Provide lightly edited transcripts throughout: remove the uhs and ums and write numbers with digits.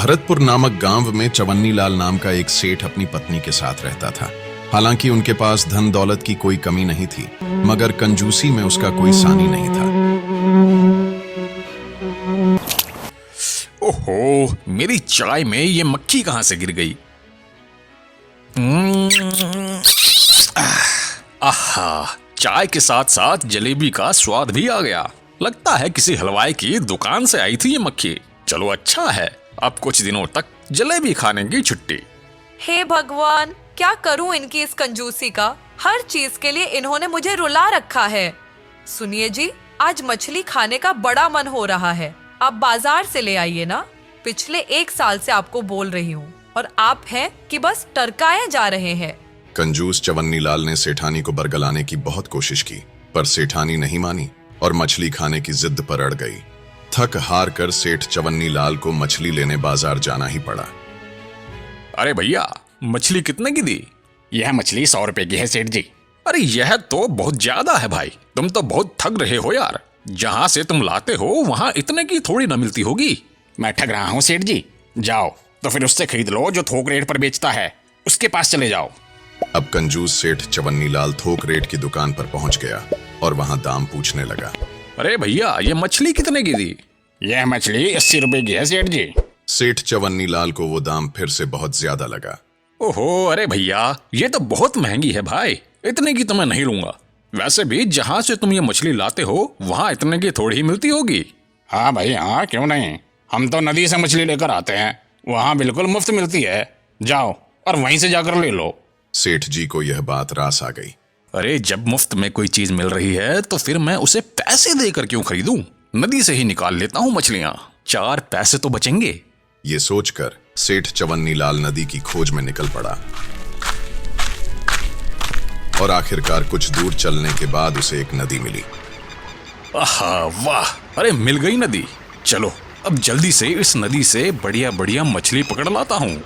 भरतपुर नामक गांव में चवन्नी लाल नाम का एक सेठ अपनी पत्नी के साथ रहता था। हालांकि उनके पास धन दौलत की कोई कमी नहीं थी, मगर कंजूसी में उसका कोई सानी नहीं था। ओहो, मेरी चाय में ये मक्खी कहां से गिर गई? आहा, चाय के साथ साथ जलेबी का स्वाद भी आ गया। लगता है किसी हलवाई की दुकान से आई थी ये मक्खी। चलो अच्छा है, अब कुछ दिनों तक जलेबी खाने की छुट्टी। हे भगवान, क्या करूं इनकी इस कंजूसी का। हर चीज के लिए इन्होंने मुझे रुला रखा है। सुनिए जी, आज मछली खाने का बड़ा मन हो रहा है, आप बाजार से ले आइए ना। पिछले 1 साल से आपको बोल रही हूँ और आप हैं कि बस टरकाए जा रहे हैं। कंजूस चवन्नी लाल ने सेठानी को बरगलाने की बहुत कोशिश की, पर सेठानी नहीं मानी और मछली खाने की जिद पर अड़ गई। थक हार कर सेठ चवन्नी लाल को मछली लेने बाजार जाना ही पड़ा। अरे भैया, मछली कितने की दी? यह मछली 100 रुपए की है सेठ जी। अरे यह तो बहुत ज्यादा है भाई, तुम तो बहुत ठग रहे हो यार। जहां से तुम लाते हो वहां इतने की थोड़ी ना मिलती होगी। मैं ठग रहा हूँ सेठ जी? जाओ तो फिर उससे खरीद लो जो थोक रेट पर बेचता है, उसके पास चले जाओ। अब कंजूस सेठ चवन्नी लाल थोक रेट की दुकान पर पहुंच गया और वहां दाम पूछने लगा। अरे भैया, ये मछली कितने की दी? यह मछली 80 रुपए की है सेठ जी। सेठ चवन्नी लाल को वो दाम फिर से बहुत ज्यादा लगा। ओहो, अरे भैया, ये तो बहुत महंगी है भाई, इतने की तो मैं नहीं लूंगा। वैसे भी जहां से तुम ये मछली लाते हो वहां इतने की थोड़ी ही मिलती होगी। हाँ भाई हाँ, क्यों नहीं। हम तो नदी से मछली लेकर आते हैं, वहां बिल्कुल मुफ्त मिलती है। जाओ और वहीं से जाकर ले लो। सेठ जी को यह बात रास आ गई। अरे जब मुफ्त में कोई चीज मिल रही है तो फिर मैं उसे पैसे देकर क्यों खरीदूं? नदी से ही निकाल लेता हूं मछलियां, 4 पैसे तो बचेंगे। ये सोचकर सेठ चवन्नी लाल नदी की खोज में निकल पड़ा और आखिरकार कुछ दूर चलने के बाद उसे एक नदी मिली। आहा वाह, अरे मिल गई नदी। चलो अब जल्दी से इस नदी से बढ़िया बढ़िया मछली पकड़ लाता हूँ।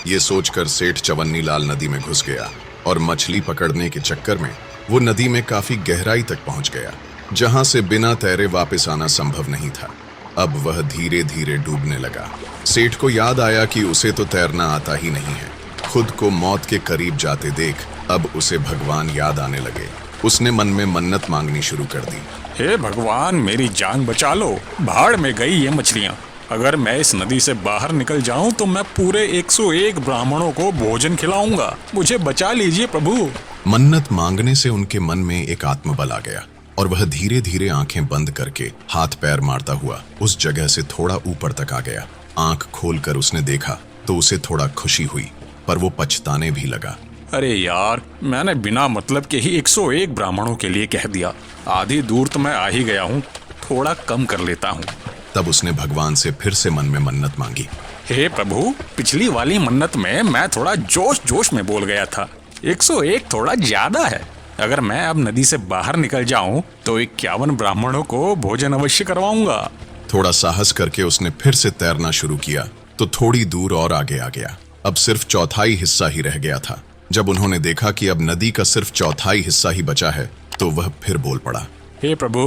ये सोचकर सेठ चवन्नी लाल नदी में घुस गया और मछली पकड़ने के चक्कर में वो नदी में काफी गहराई तक पहुंच गया, जहां से बिना तैरे वापस आना संभव नहीं था। अब वह धीरे धीरे डूबने लगा। सेठ को याद आया कि उसे तो तैरना आता ही नहीं है। खुद को मौत के करीब जाते देख अब उसे भगवान याद आने लगे। उसने मन में मन्नत मांगनी शुरू कर दी। हे भगवान, मेरी जान बचा लो, भाड़ में गई ये मछलियां। अगर मैं इस नदी से बाहर निकल जाऊं तो मैं पूरे 101 ब्राह्मणों को भोजन खिलाऊंगा। मुझे बचा लीजिए प्रभु। मन्नत मांगने से उनके मन में एक आत्मबल आ गया और वह धीरे धीरे आंखें बंद करके हाथ पैर मारता हुआ उस जगह से थोड़ा ऊपर तक आ गया। आंख खोलकर उसने देखा तो उसे थोड़ा खुशी हुई, पर वो पछताने भी लगा। अरे यार, मैंने बिना मतलब के ही 101 ब्राह्मणों के लिए कह दिया। आधी दूर तो मैं आ ही गया हूँ, थोड़ा कम कर लेता हूँ। तब उसने भगवान से फिर से मन में मन्नत मांगी। हे प्रभु, पिछली वाली मन्नत में मैं थोड़ा जोश जोश में बोल गया था। 101 थोड़ा ज्यादा है। अगर मैं अब नदी से बाहर निकल जाऊं तो 51 ब्राह्मणों को भोजन अवश्य करवाऊंगा। थोड़ा साहस करके उसने फिर से तैरना शुरू किया तो थोड़ी दूर और आगे आ गया। अब सिर्फ चौथाई हिस्सा ही रह गया था। जब उन्होंने देखा कि अब नदी का सिर्फ चौथाई हिस्सा ही बचा है तो वह फिर बोल पड़ा। हे प्रभु,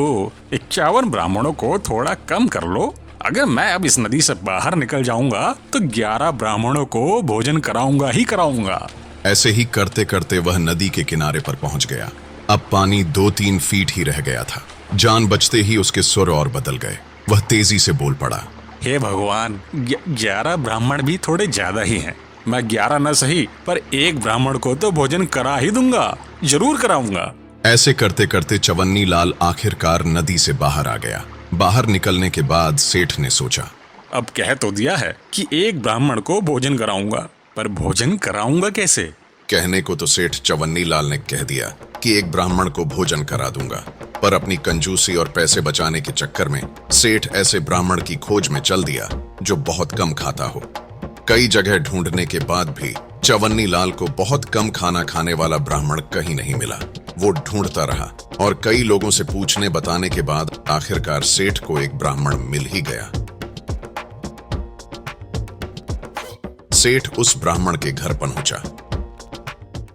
51 ब्राह्मणों को थोड़ा कम कर लो। अगर मैं अब इस नदी से बाहर निकल जाऊंगा तो 11 ब्राह्मणों को भोजन कराऊंगा ही कराऊंगा। ऐसे ही करते करते वह नदी के किनारे पर पहुंच गया। अब पानी 2-3 फीट ही रह गया था। जान बचते ही उसके सुर और बदल गए। वह तेजी से बोल पड़ा। हे भगवान, 11 ब्राह्मण भी थोड़े ज्यादा ही हैं। मैं 11 न सही पर 1 ब्राह्मण को तो भोजन करा ही दूंगा, जरूर कराऊंगा। ऐसे करते करते चवन्नी लाल आखिरकार नदी से बाहर आ गया। बाहर निकलने के बाद सेठ ने सोचा, अब कह तो दिया है कि 1 ब्राह्मण को भोजन कराऊंगा, पर भोजन कराऊंगा कैसे? कहने को तो सेठ चवन्नी लाल ने कह दिया कि 1 ब्राह्मण को भोजन करा दूंगा, पर अपनी कंजूसी और पैसे बचाने के चक्कर में सेठ ऐसे ब्राह्मण की खोज में चल दिया जो बहुत कम खाता हो। कई जगह ढूंढने के बाद भी चवन्नी लाल को बहुत कम खाना खाने वाला ब्राह्मण कहीं नहीं मिला। वो ढूंढता रहा और कई लोगों से पूछने बताने के बाद आखिरकार सेठ को एक ब्राह्मण मिल ही गया। सेठ उस ब्राह्मण के घर पहुंचा।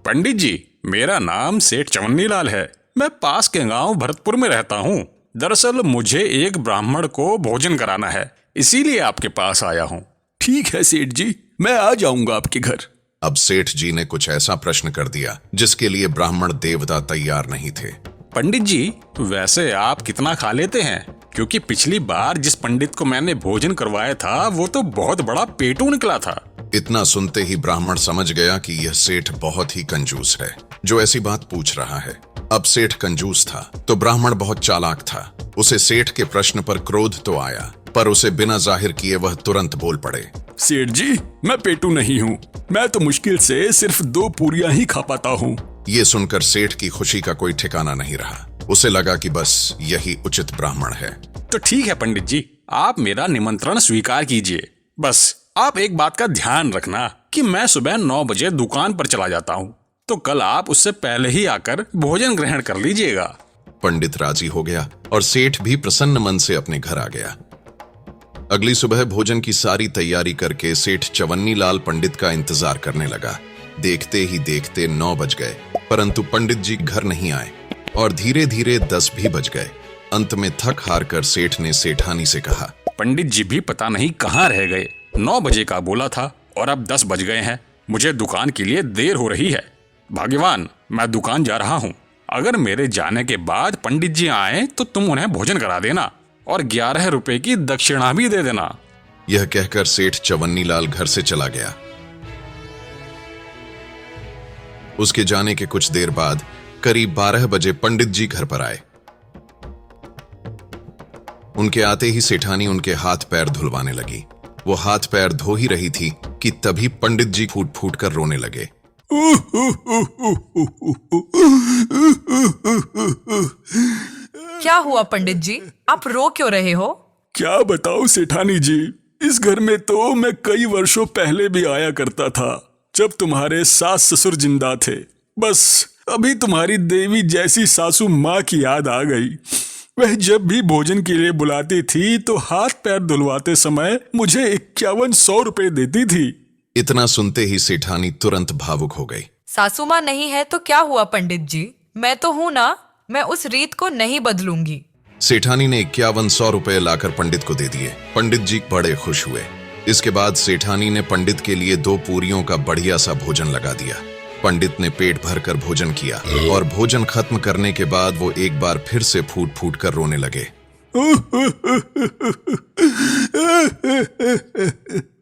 पंडित जी, मेरा नाम सेठ चवन्नी लाल है। मैं पास के गांव भरतपुर में रहता हूँ। दरअसल मुझे 1 ब्राह्मण को भोजन कराना है, इसीलिए आपके पास आया हूँ। ठीक है सेठ जी, मैं आ जाऊंगा आपके घर। अब सेठ जी ने कुछ ऐसा प्रश्न कर दिया जिसके लिए ब्राह्मण देवता तैयार नहीं थे। पंडित जी, वैसे आप कितना खा लेते हैं? क्योंकि पिछली बार जिस पंडित को मैंने भोजन करवाया था वो तो बहुत बड़ा पेटू निकला था। इतना सुनते ही ब्राह्मण समझ गया कि यह सेठ बहुत ही कंजूस है जो ऐसी बात पूछ रहा है। अब सेठ कंजूस था तो ब्राह्मण बहुत चालाक था। उसे सेठ के प्रश्न पर क्रोध तो आया, पर उसे बिना जाहिर किए वह तुरंत बोल पड़े। सेठ जी, मैं पेटू नहीं हूँ, मैं तो मुश्किल से सिर्फ 2 पूरियां ही खा पाता हूँ। ये सुनकर सेठ की खुशी का कोई ठिकाना नहीं रहा। उसे लगा कि बस यही उचित ब्राह्मण है। तो ठीक है पंडित जी, आप मेरा निमंत्रण स्वीकार कीजिए। बस आप एक बात का ध्यान रखना कि मैं सुबह 9 बजे दुकान पर चला जाता हूँ, तो कल आप उससे पहले ही आकर भोजन ग्रहण कर लीजिएगा। पंडित राजी हो गया और सेठ भी प्रसन्न मन से अपने घर आ गया। अगली सुबह भोजन की सारी तैयारी करके सेठ चवन्नी लाल पंडित का इंतजार करने लगा। देखते ही देखते 9 बज गए, परंतु पंडित जी घर नहीं आए और धीरे धीरे 10 भी बज गए। अंत में थक हार कर सेठ ने सेठानी से कहा, पंडित जी भी पता नहीं कहाँ रह गए। 9 बजे का बोला था और अब 10 बज गए हैं। मुझे दुकान के लिए देर हो रही है। भाग्यवान, मैं दुकान जा रहा हूँ। अगर मेरे जाने के बाद पंडित जी आए तो तुम उन्हें भोजन करा देना और 11 रुपए की दक्षिणा भी दे देना। यह कहकर सेठ चवन्नी लाल घर से चला गया। उसके जाने के कुछ देर बाद करीब 12 बजे पंडित जी घर पर आए। उनके आते ही सेठानी उनके हाथ पैर धुलवाने लगी। वो हाथ पैर धो ही रही थी कि तभी पंडित जी फूट फूट कर रोने लगे। क्या हुआ पंडित जी, आप रो क्यों रहे हो? क्या बताऊं सेठानी जी, इस घर में तो मैं कई वर्षों पहले भी आया करता था जब तुम्हारे सास ससुर जिंदा थे। बस अभी तुम्हारी देवी जैसी सासू माँ की याद आ गई। वह जब भी भोजन के लिए बुलाती थी तो हाथ पैर धुलवाते समय मुझे 5100 रुपए देती थी। इतना सुनते ही सेठानी तुरंत भावुक हो गई। सासू माँ नहीं है तो क्या हुआ पंडित जी, मैं तो हूं ना, मैं उस रीत को नहीं बदलूंगी। सेठानी ने 5100 रुपए लाकर पंडित को दे दिए। पंडित जी बड़े खुश हुए। इसके बाद सेठानी ने पंडित के लिए 2 पूरियों का बढ़िया सा भोजन लगा दिया। पंडित ने पेट भरकर भोजन किया और भोजन खत्म करने के बाद वो एक बार फिर से फूट फूट कर रोने लगे।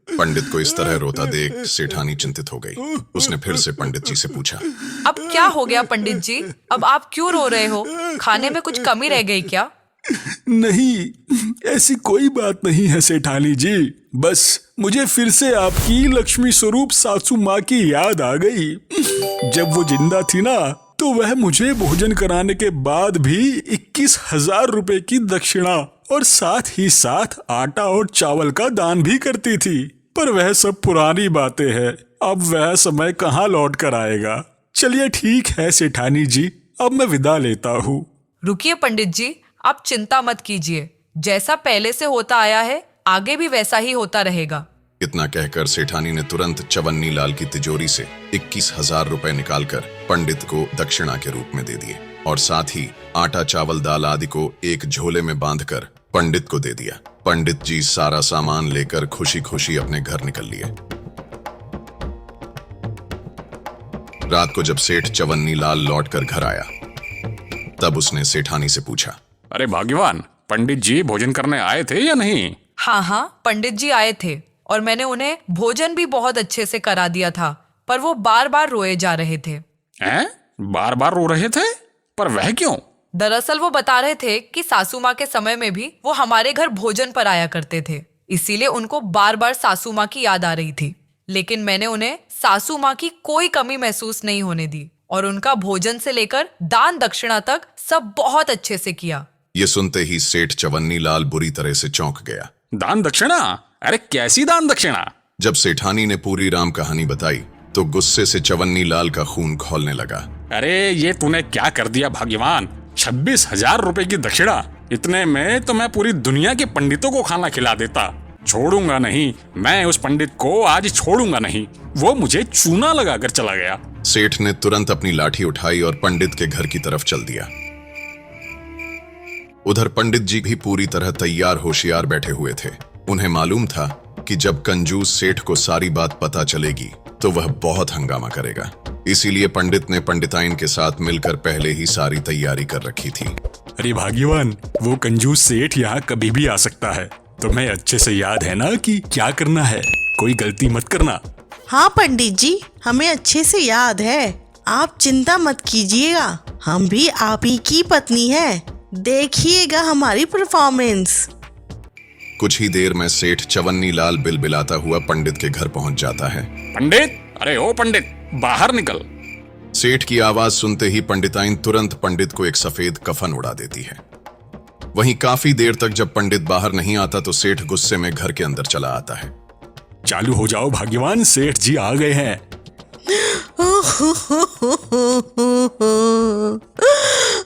पंडित को इस तरह रोता देख सेठानी चिंतित हो गई। उसने फिर से पंडित जी से पूछा, अब क्या हो गया पंडित जी, अब आप क्यों रो रहे हो? खाने में कुछ कमी रह गई क्या? नहीं, ऐसी कोई बात नहीं है सेठानी जी। बस मुझे फिर से आपकी लक्ष्मी स्वरूप सासू माँ की याद आ गई। जब वो जिंदा थी ना तो वह मुझे भोजन कराने के बाद भी 21,000 रुपए की दक्षिणा और साथ ही साथ आटा और चावल का दान भी करती थी। पर वह सब पुरानी बातें हैं, अब वह समय कहाँ लौट कर आएगा। चलिए ठीक है सेठानी जी, अब मैं विदा लेता हूँ। रुकिए पंडित जी, आप चिंता मत कीजिए, जैसा पहले से होता आया है आगे भी वैसा ही होता रहेगा। इतना कहकर सेठानी ने तुरंत चवन्नी लाल की तिजोरी से 21,000 रुपए निकालकर पंडित को दक्षिणा के रूप में दे दिए और साथ ही आटा चावल दाल आदि को एक झोले में बांधकर पंडित को दे दिया। पंडित जी सारा सामान लेकर खुशी खुशी अपने घर निकल लिए। रात को जब सेठ चवन्नी लाल लौटकर घर आया तब उसने सेठानी से पूछा, अरे भाग्यवान, पंडित जी भोजन करने आए थे या नहीं? हाँ, पंडित जी आए थे और मैंने उन्हें भोजन भी बहुत अच्छे से करा दिया था, पर वो बार बार रोए जा रहे थे। हैं? बार बार रो रहे थे? पर वह क्यों? दरअसल वो बता रहे थे कि सासू माँ के समय में भी वो हमारे घर भोजन पर आया करते थे, इसीलिए उनको बार बार सासू माँ की याद आ रही थी। लेकिन मैंने उन्हें सासू माँ की कोई कमी महसूस नहीं होने दी और उनका भोजन से लेकर दान दक्षिणा तक सब बहुत अच्छे से किया। ये सुनते ही सेठ चवन्नी लाल बुरी तरह से चौंक गया। दान दक्षिणा? अरे कैसी दान दक्षिणा? जब सेठानी ने पूरी राम कहानी बताई तो गुस्से से चवन्नी लाल का खून खौलने लगा। अरे ये तूने क्या कर दिया भाग्यवान? 26,000 रुपए की दक्षिणा? इतने में तो मैं पूरी दुनिया के पंडितों को खाना खिला देता। छोड़ूंगा नहीं, मैं उस पंडित को आज छोड़ूंगा नहीं। वो मुझे चूना लगाकर चला गया। सेठ ने तुरंत अपनी लाठी उठाई और पंडित के घर की तरफ चल दिया। उधर पंडित जी भी पूरी तरह तैयार होशियार बैठे हुए थे। उन्हें मालूम था कि जब कंजूस सेठ को सारी बात पता चलेगी तो वह बहुत हंगामा करेगा। इसीलिए पंडित ने पंडिताइन के साथ मिलकर पहले ही सारी तैयारी कर रखी थी। अरे भाग्यवान, वो कंजूस सेठ यहाँ कभी भी आ सकता है। तुम्हें अच्छे से याद है ना कि क्या करना है, कोई गलती मत करना। हाँ पंडित जी, हमें अच्छे से याद है। आप चिंता मत कीजिएगा, हम भी आप ही की पत्नी है। देखिएगा हमारी परफॉर्मेंस। कुछ ही देर में सेठ चवन्नी लाल बिलबिलाता हुआ पंडित के घर पहुंच जाता है। पंडित, अरे ओ पंडित, बाहर निकल। सेठ की आवाज सुनते ही पंडिताइन तुरंत पंडित को एक सफेद कफन उड़ा देती है। वहीं काफी देर तक जब पंडित बाहर नहीं आता तो सेठ गुस्से में घर के अंदर चला आता है। चालू हो जाओ भाग्यवान, सेठ जी आ गए हैं।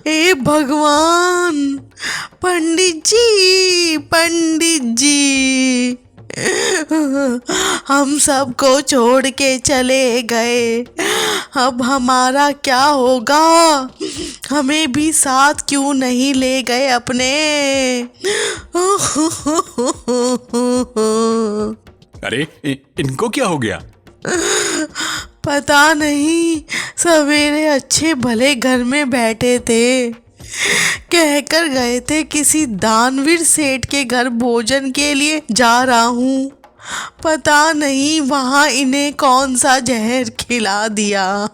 हे भगवान, पंडित जी, पंडित जी, हम सबको छोड़ के चले गए। अब हमारा क्या होगा? हमें भी साथ क्यों नहीं ले गए अपने? अरे इनको क्या हो गया? पता नहीं, सवेरे अच्छे भले घर में बैठे थे, कहकर गए थे किसी दानवीर सेठ के घर भोजन के लिए जा रहा हूँ। पता नहीं वहाँ इन्हें कौन सा जहर खिला दिया।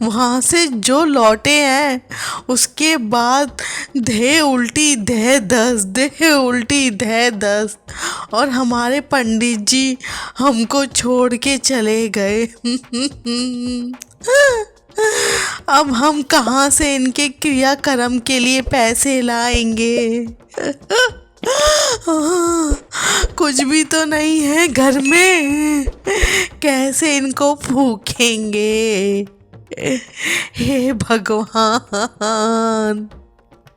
वहाँ से जो लौटे हैं उसके बाद धे उल्टी धे दस, धे उल्टी धे दस, और हमारे पंडित जी हमको छोड़ के चले गए। अब हम कहाँ से इनके क्रियाकर्म के लिए पैसे लाएंगे? कुछ भी तो नहीं है घर में, कैसे इनको भूखेंगे? हे भगवान।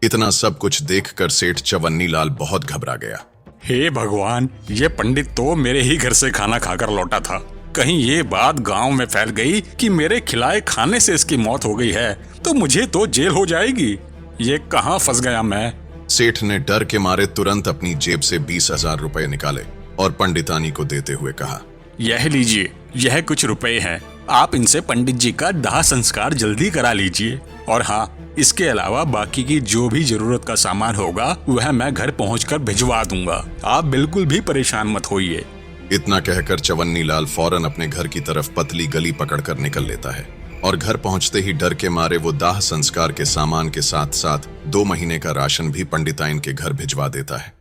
इतना सब कुछ देखकर सेठ चवन्नी लाल बहुत घबरा गया। हे भगवान, ये पंडित तो मेरे ही घर से खाना खाकर लौटा था। कहीं ये बात गांव में फैल गई कि मेरे खिलाए खाने से इसकी मौत हो गई है तो मुझे तो जेल हो जाएगी। ये कहाँ फंस गया मैं? सेठ ने डर के मारे तुरंत अपनी जेब से 20,000 रुपए निकाले और पंडितानी को देते हुए कहा, यह लीजिए, यह कुछ रुपए हैं। आप इनसे पंडित जी का दाह संस्कार जल्दी करा लीजिए। और हाँ, इसके अलावा बाकी की जो भी जरूरत का सामान होगा वह मैं घर पहुंचकर भिजवा दूंगा। आप बिल्कुल भी परेशान मत होइए। इतना कहकर चवन्नी लाल फौरन अपने घर की तरफ पतली गली पकड़कर निकल लेता है और घर पहुंचते ही डर के मारे वो दाह संस्कार के सामान के साथ साथ 2 महीने का राशन भी पंडिताइन के घर भिजवा देता है।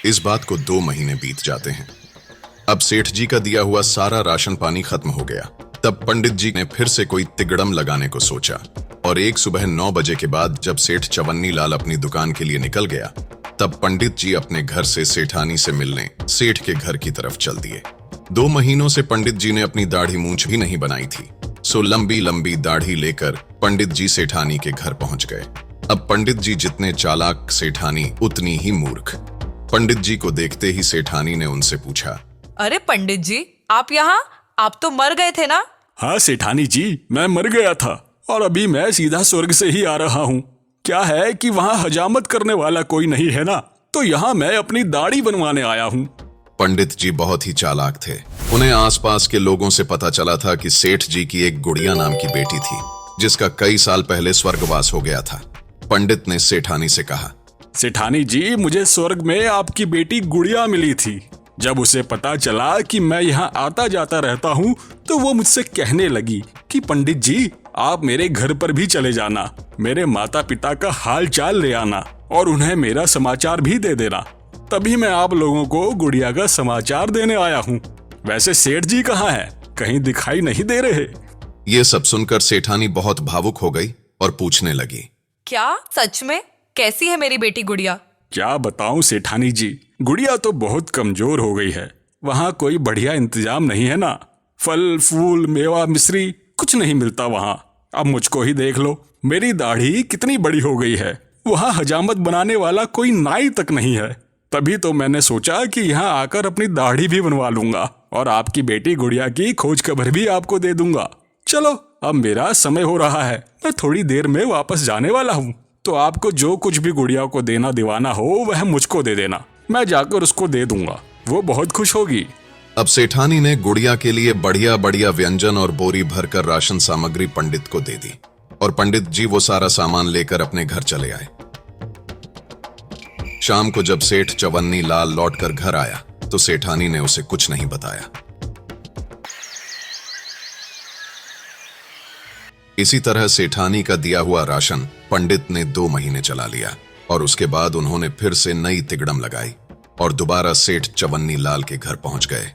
इस बात को 2 महीने बीत जाते हैं। अब सेठ जी का दिया हुआ सारा राशन पानी खत्म हो गया। तब पंडित जी ने फिर से कोई तिगड़म लगाने को सोचा और एक सुबह 9 बजे के बाद जब सेठ चवन्नी लाल अपनी दुकान के लिए निकल गया तब पंडित जी अपने घर से सेठानी से मिलने सेठ के घर की तरफ चल दिए। 2 महीनों से पंडित जी ने अपनी दाढ़ी मूंछ भी नहीं बनाई थी, सो लंबी लंबी दाढ़ी लेकर पंडित जी सेठानी के घर पहुंच गए। अब पंडित जी जितने चालाक सेठानी उतनी ही मूर्ख। पंडित जी को देखते ही सेठानी ने उनसे पूछा, अरे पंडित जी, आप यहाँ? आप तो मर गए थे ना? हाँ सेठानी जी, मैं मर गया था और अभी मैं सीधा स्वर्ग से ही आ रहा हूँ। क्या है कि वहाँ हजामत करने वाला कोई नहीं है ना, तो यहाँ मैं अपनी दाढ़ी बनवाने आया हूँ। पंडित जी बहुत ही चालाक थे। उन्हें आसपास के लोगों से पता चला था कि सेठ जी की एक गुड़िया नाम की बेटी थी जिसका कई साल पहले स्वर्गवास हो गया था। पंडित ने सेठानी से कहा, सेठानी जी, मुझे स्वर्ग में आपकी बेटी गुड़िया मिली थी। जब उसे पता चला कि मैं यहाँ आता जाता रहता हूँ तो वो मुझसे कहने लगी कि पंडित जी, आप मेरे घर पर भी चले जाना, मेरे माता पिता का हाल चाल ले आना और उन्हें मेरा समाचार भी दे देना। तभी मैं आप लोगों को गुड़िया का समाचार देने आया हूँ। वैसे सेठ जी कहाँ हैं? कहीं दिखाई नहीं दे रहे। ये सब सुनकर सेठानी बहुत भावुक हो गई और पूछने लगी, क्या सच में? कैसी है मेरी बेटी गुड़िया? क्या बताऊं सेठानी जी, गुड़िया तो बहुत कमजोर हो गई है। वहाँ कोई बढ़िया इंतजाम नहीं है ना, फल फूल मेवा मिश्री कुछ नहीं मिलता वहाँ। अब मुझको ही देख लो, मेरी दाढ़ी कितनी बड़ी हो गई है। वहाँ हजामत बनाने वाला कोई नाई तक नहीं है। तभी तो मैंने सोचा कि यहाँ आकर अपनी दाढ़ी भी बनवा लूंगा और आपकी बेटी गुड़िया की खोज खबर भी आपको दे दूंगा। चलो, अब मेरा समय हो रहा है, मैं थोड़ी देर में वापस जाने वाला हूँ। तो आपको जो कुछ भी गुड़िया को देना दिवाना हो वह मुझको दे देना, मैं जाकर उसको दे दूंगा, वो बहुत खुश होगी। अब सेठानी ने गुड़िया के लिए बढ़िया बढ़िया व्यंजन और बोरी भरकर राशन सामग्री पंडित को दे दी और पंडित जी वो सारा सामान लेकर अपने घर चले आए। शाम को जब सेठ चवन्नी लाल लौटकर घर आया तो सेठानी ने उसे कुछ नहीं बताया। इसी तरह सेठानी का दिया हुआ राशन पंडित ने 2 महीने चला लिया और उसके बाद उन्होंने फिर से नई तिगड़म लगाई और दोबारा सेठ चवन्नी लाल के घर पहुंच गए।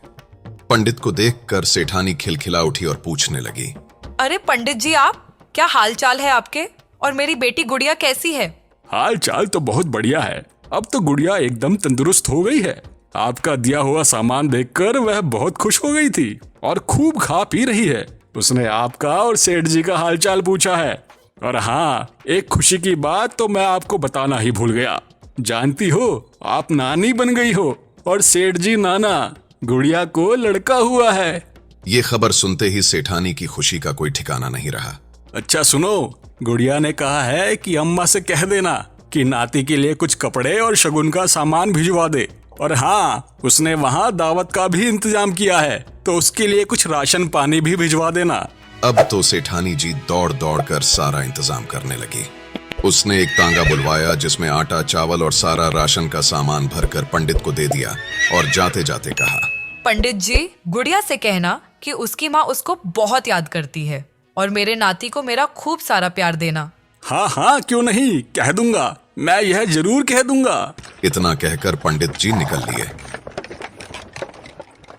पंडित को देखकर सेठानी खिलखिला उठी और पूछने लगी, अरे पंडित जी, आप क्या हाल चाल है आपके? और मेरी बेटी गुड़िया कैसी है? हाल चाल तो बहुत बढ़िया है, अब तो गुड़िया एकदम तंदुरुस्त हो गई है। आपका दिया हुआ सामान देखकर वह बहुत खुश हो गई थी और खूब खा पी रही है। उसने आपका और सेठ जी का हालचाल पूछा है। और हाँ, एक खुशी की बात तो मैं आपको बताना ही भूल गया। जानती हो, आप नानी बन गई हो और सेठ जी नाना। गुड़िया को लड़का हुआ है। ये खबर सुनते ही सेठानी की खुशी का कोई ठिकाना नहीं रहा। अच्छा सुनो, गुड़िया ने कहा है कि अम्मा से कह देना कि नाती के लिए कुछ कपड़े और शगुन का सामान भिजवा दे। और हाँ, उसने वहाँ दावत का भी इंतजाम किया है, तो उसके लिए कुछ राशन पानी भी भिजवा देना। अब तो सेठानी जी दौड़ दौड़ कर सारा इंतजाम करने लगी। उसने एक तांगा बुलवाया जिसमें आटा, चावल और सारा राशन का सामान भरकर पंडित को दे दिया और जाते जाते कहा, पंडित जी, गुड़िया से कहना कि उसकी माँ उसको बहुत याद करती है और मेरे नाती को मेरा खूब सारा प्यार देना। हाँ हाँ, क्यों नहीं, कह दूंगा, मैं यह जरूर कह दूंगा। इतना कहकर पंडित जी निकल लिए।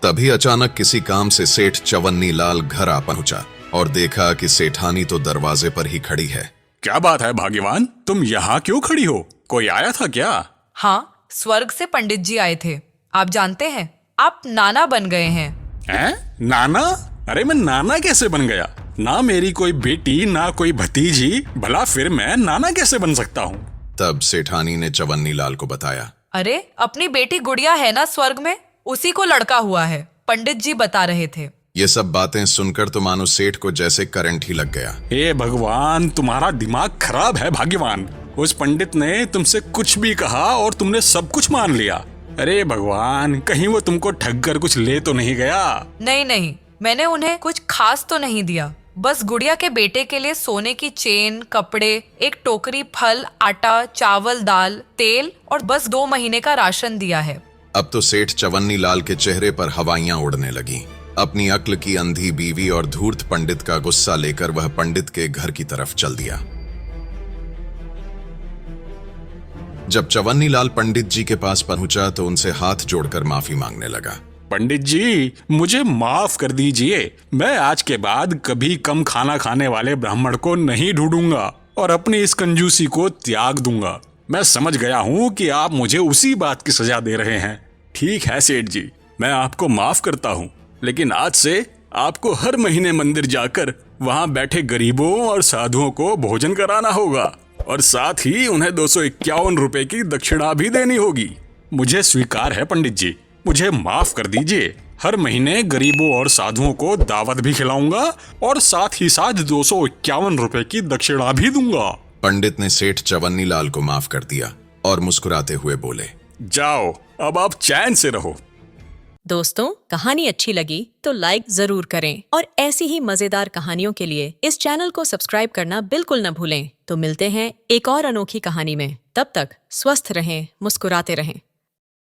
तभी अचानक किसी काम से सेठ चवन्नी लाल घर आ पहुंचा और देखा कि सेठानी तो दरवाजे पर ही खड़ी है। क्या बात है भाग्यवान, तुम यहाँ क्यों खड़ी हो? कोई आया था क्या? हाँ, स्वर्ग से पंडित जी आए थे। आप जानते हैं, आप नाना बन गए हैं। हैं? नाना? अरे मैं नाना कैसे बन गया? ना मेरी कोई बेटी, ना कोई भतीजी, भला फिर मैं नाना कैसे बन सकता हूँ? तब सेठानी ने चवन्नी लाल को बताया, अरे अपनी बेटी गुड़िया है ना स्वर्ग में, उसी को लड़का हुआ है, पंडित जी बता रहे थे। ये सब बातें सुनकर तो मानो सेठ को जैसे करंट ही लग गया। हे भगवान, तुम्हारा दिमाग खराब है भाग्यवान। उस पंडित ने तुमसे कुछ भी कहा और तुमने सब कुछ मान लिया। अरे भगवान, कहीं वो तुमको ठग कर कुछ ले तो नहीं गया? नहीं नहीं, मैंने उन्हें कुछ खास तो नहीं दिया, बस गुड़िया के बेटे के लिए सोने की चेन, कपड़े, एक टोकरी फल, आटा, चावल, दाल, तेल और बस 2 महीने का राशन दिया है। अब तो सेठ चवन्नी लाल के चेहरे पर हवाइयां उड़ने लगी। अपनी अक्ल की अंधी बीवी और धूर्त पंडित का गुस्सा लेकर वह पंडित के घर की तरफ चल दिया। जब चवन्नी लाल पंडित जी के पास पहुंचा तो उनसे हाथ जोड़कर माफी मांगने लगा। पंडित जी, मुझे माफ कर दीजिए। मैं आज के बाद कभी कम खाना खाने वाले ब्राह्मण को नहीं ढूंढूंगा और अपनी इस कंजूसी को त्याग दूंगा। मैं समझ गया हूँ कि आप मुझे उसी बात की सजा दे रहे हैं। ठीक है सेठ जी, मैं आपको माफ करता हूँ, लेकिन आज से आपको हर महीने मंदिर जाकर वहाँ बैठे गरीबों और साधुओं को भोजन कराना होगा और साथ ही उन्हें 251 रुपए की दक्षिणा भी देनी होगी। मुझे स्वीकार है पंडित जी, मुझे माफ कर दीजिए। हर महीने गरीबों और साधुओं को दावत भी खिलाऊंगा और साथ ही साथ 251 रुपए की दक्षिणा भी दूंगा। पंडित ने सेठ चवन्नी लाल को माफ कर दिया और मुस्कुराते हुए बोले, जाओ, अब आप चैन से रहो। दोस्तों, कहानी अच्छी लगी तो लाइक जरूर करें और ऐसी ही मजेदार कहानियों के लिए इस चैनल को सब्सक्राइब करना बिल्कुल न भूलें। तो मिलते हैं एक और अनोखी कहानी में। तब तक स्वस्थ रहें, मुस्कुराते रहें।